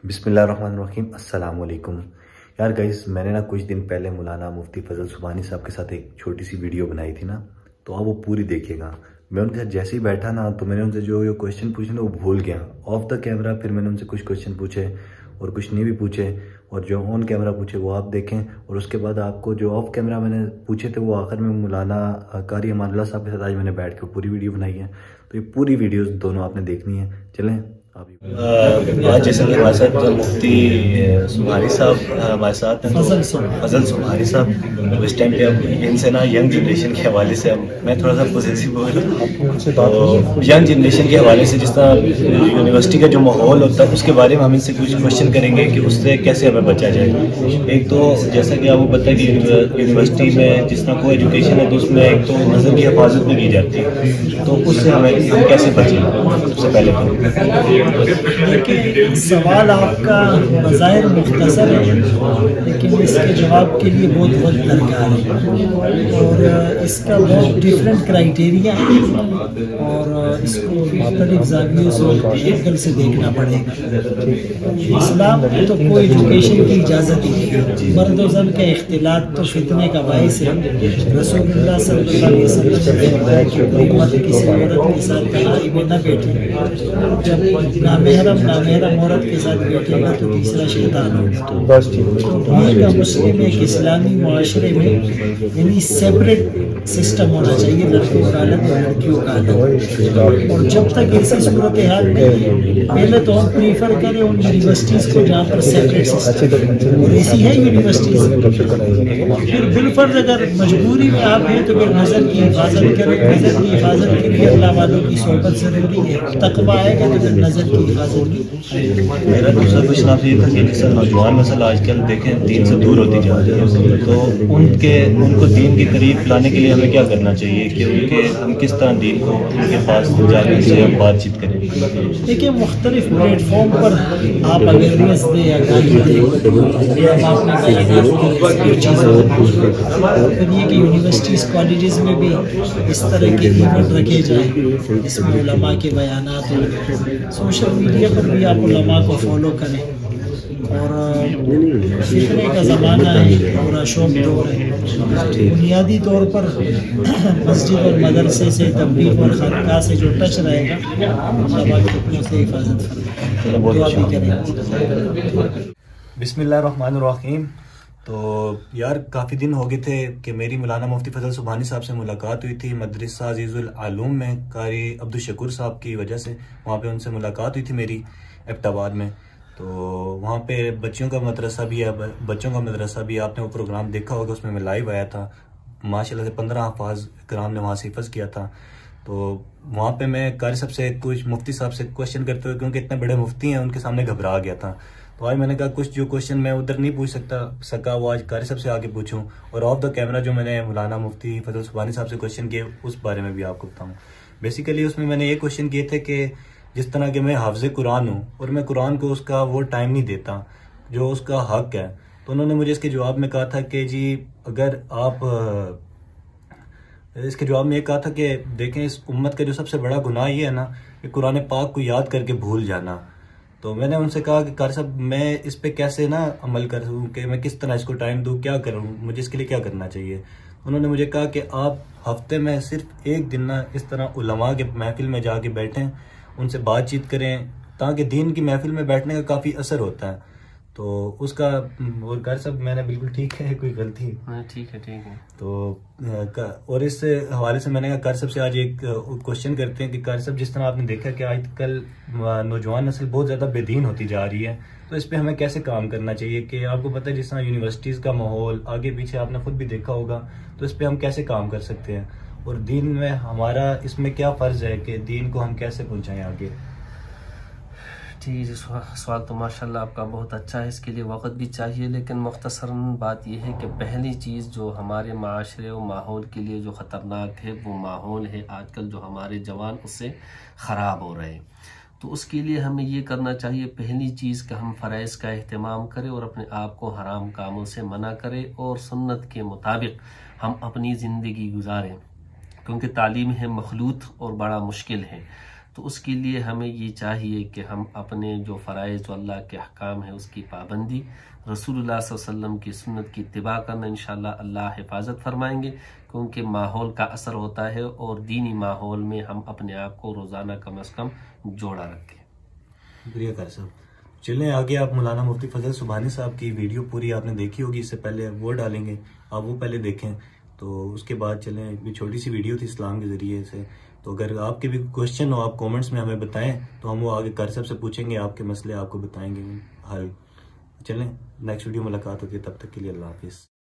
बिस्मिल्लाहिर्रहमानिर्रहीम, अस्सलाम वालेकुम। यार गाइस, मैंने ना कुछ दिन पहले मौलाना मुफ्ती फजल सुबहानी साहब के साथ एक छोटी सी वीडियो बनाई थी ना, तो आप वो पूरी देखिएगा। मैं उनके साथ जैसे ही बैठा ना, तो मैंने उनसे जो क्वेश्चन पूछे ना वो भूल गया ऑफ द कैमरा। फिर मैंने उनसे कुछ क्वेश्चन पूछे और कुछ नहीं भी पूछे, और जो ऑन कैमरा पूछे वो आप देखें। और उसके बाद आपको जो ऑफ कैमरा मैंने पूछे थे वो आखिर में मौलाना कारी अमानुल्लाह साहब के साथ आज मैंने बैठ कर पूरी वीडियो बनाई है। तो ये पूरी वीडियो दोनों आपने देखनी है। चलें आज जैसे कि हमारे साथ मुफ्ती सुबहानी साहब हमारे साथ हैं, फजल सुबहानी साहब। इस टाइम पे अब इनसे ना यंग जनरेशन के हवाले से अब मैं थोड़ा सा पॉजिटिव बोल रहा हूँ। तो यंग जनरेशन के हवाले से जिस तरह यूनिवर्सिटी का जो माहौल होता है उसके बारे में हम इनसे कुछ क्वेश्चन करेंगे कि उससे कैसे हमें बचा जाए। एक तो जैसा कि आपको पता है कि यूनिवर्सिटी में जिस तरह को एजुकेशन है तो उसमें एक तो नज़र की हिफाजत भी की जाती है, तो उससे हम कैसे बचें। सबसे पहले देखिए, सवाल आपका बज़ाहिर मुख्तसर है, लेकिन इसके जवाब के लिए बहुत वक्त दरकार है और इसका बहुत डिफरेंट क्राइटेरिया है और इसको मुख्तलिफ ज़ावियों से एंगल से देखना पड़ेगा। इस्लाम में तो कोई एजुकेशन की इजाज़त ही नहीं। मर्द और ज़न का इख्तिलात तो फितने का बाइस है। रसूलुल्लाह सल्लल्लाहु अलैहि वसल्लम ने फरमाया कि कोई मर्द किसी औरत के साथ तनाई में न बैठे। जब नामेहरम औरत के साथ बैठेगा तो तीसरा शैतान होगा। तो मुस्लिम एक इस्लामी मुआशरे में यानी सेपरेट सिस्टम होना चाहिए, लड़कों का अलग और लड़कियों का अलग। और जब तक ऐसी सूरत हाल में पहले तो हम प्रीफर करें उन यूनिवर्सिटीज़ को जहाँ पर सेपरेट सिस्टम, और ऐसी है यूनिवर्सिटीज़। फिर बिलफर्ज अगर मजबूरी में आप हैं तो फिर नज़र की हिफाजत करें। नज़र की हिफाजत के लिए अल्लाह वालों की सोहबत ज़रूरी है। तकवा आएगा तो फिर नज़र की हिफाजत की। मेरा दूसरा क्वेश्चन आपसे ये था कि जैसे नौजवान नस्ल आजकल देखें दीन से दूर होती जा रही है, तो उनको दीन के करीब लाने के लिए हमें क्या करना चाहिए कि हम किस तरह दीन को उनके पास जाकर से हम बातचीत करें। देखिए, मुख्तलिफ प्लेटफॉर्म पर आप अवेयरनेस दें या गाइड दें, हम आपने फिर ये कि यूनिवर्सिटीज़ कॉलेजेस में भी इस तरह के इवेंट रखे जाएँ इसमें उलमा के बयानात हो। सोशल मीडिया पर भी आप उलमा को फॉलो करें। और फितने का ज़माना है, पूरा शौक दौर है। बुनियादी तौर पर मस्जिद और मदरसे से तबलीग और खनका से जो टच रहेगा उलमा के हुक्मों से हिफाजत करें। बिस्मिल्लाहिर्रहमानिर्रहीम। तो यार काफ़ी दिन हो गए थे कि मेरी मौलाना मुफ्ती फजल सुबहानी साहब से मुलाकात हुई थी मदरसा अजीज़ुल आलूम में कारी अब्दुल शकूर साहब की वजह से। वहाँ पे उनसे मुलाकात हुई थी मेरी एबटाबाद में। तो वहाँ पे बच्चों का मदरसा भी है, आपने वो प्रोग्राम देखा होगा, उसमें मैं लाइव आया था। माशाल्लाह से 15 हफ़ाज़ कराम ने वहाँ से हिफ़्ज़ किया था। तो वहाँ पे मैं कारी साहब से कुछ मुफ्ती साहब से क्वेश्चन करते हुए, क्योंकि इतने बड़े मुफ्ती हैं, उनके सामने घबरा गया था। तो आज मैंने कहा कुछ जो क्वेश्चन मैं उधर नहीं पूछ सका वो आज कारी साहब से आके पूछूं, और ऑफ द कैमरा जो मैंने मौलाना मुफ्ती फजल सुबहानी साहब से क्वेश्चन किए उस बारे में भी आपको बताऊं। बेसिकली उसमें मैंने ये क्वेश्चन किए थे कि जिस तरह के मैं हाफिज़ कुरान हूँ और मैं कुरान को उसका वो टाइम नहीं देता जो उसका हक है, तो उन्होंने मुझे इसके जवाब में कहा था कि जी अगर आप इसके जवाब में ये कहा था कि देखें, इस उम्मत का जो सबसे बड़ा गुनाह ये है ना कि कुरान पाक को याद करके भूल जाना। तो मैंने उनसे कहा कि कारी साहब मैं इस पे कैसे ना अमल करूँ, कि मैं किस तरह इसको टाइम दूँ, क्या करूँ, मुझे इसके लिए क्या करना चाहिए। उन्होंने मुझे कहा कि आप हफ्ते में सिर्फ एक दिन ना इस तरह उलमा के महफिल में जाके बैठें, उनसे बातचीत करें, ताकि दीन की महफिल में बैठने का काफ़ी असर होता है। तो उसका और कारी साहब मैंने बिल्कुल ठीक है, कोई गलती? ठीक है। तो और इस हवाले से मैंने कहा कारी साहब से आज एक क्वेश्चन करते हैं कि कारी साहब जिस तरह आपने देखा कि आजकल नौजवान नस्ल बहुत ज़्यादा बेदीन होती जा रही है, तो इस पे हमें कैसे काम करना चाहिए। कि आपको पता है जिस तरह यूनिवर्सिटीज़ का माहौल आगे पीछे आपने खुद भी देखा होगा, तो इस पे हम कैसे काम कर सकते हैं, और दीन में हमारा इसमें क्या फ़र्ज़ है कि दीन को हम कैसे पहुँचाएँ आगे। जी, सवाल तो माशाल्लाह आपका बहुत अच्छा है, इसके लिए वक्त भी चाहिए, लेकिन मुख्तसरन बात यह है कि पहली चीज़ जो हमारे माशरे और माहौल के लिए जो ख़तरनाक है वो माहौल है। आजकल जो हमारे जवान उससे ख़राब हो रहे हैं, तो उसके लिए हमें ये करना चाहिए, पहली चीज़ कि हम फ़राइज़ का एहतमाम करें और अपने आप को हराम कामों से मना करें और सुन्नत के मुताबिक हम अपनी ज़िंदगी गुजारें, क्योंकि तालीम है मखलूत और बड़ा मुश्किल है। तो उसके लिए हमें ये चाहिए कि हम अपने जो फ़राइज़ जो अल्लाह के अहकाम है उसकी पाबंदी, रसूलुल्लाह सल्लल्लाहु अलैहि वसल्लम की सुन्नत की इत्तिबा करना, इंशाअल्लाह अल्लाह हिफाजत फरमाएंगे, क्योंकि माहौल का असर होता है और दीनी माहौल में हम अपने आप को रोज़ाना कम से कम जोड़ा रखें। शुक्रिया कारी साहब। चलें आगे, आप मौलाना मुफ्ती फजल सुबहानी साहब की वीडियो पूरी आपने देखी होगी, इससे पहले वो डालेंगे, आप वो पहले देखें, तो उसके बाद चलें। भी छोटी सी वीडियो थी इस्लाम के ज़रिए से, तो अगर आपके भी क्वेश्चन हो आप कमेंट्स में हमें बताएं, तो हम वो आगे कारी साहब से पूछेंगे, आपके मसले आपको बताएंगे हल। चलें नेक्स्ट वीडियो मुलाकात होती है, तब तक के लिए अल्लाह हाफिज़।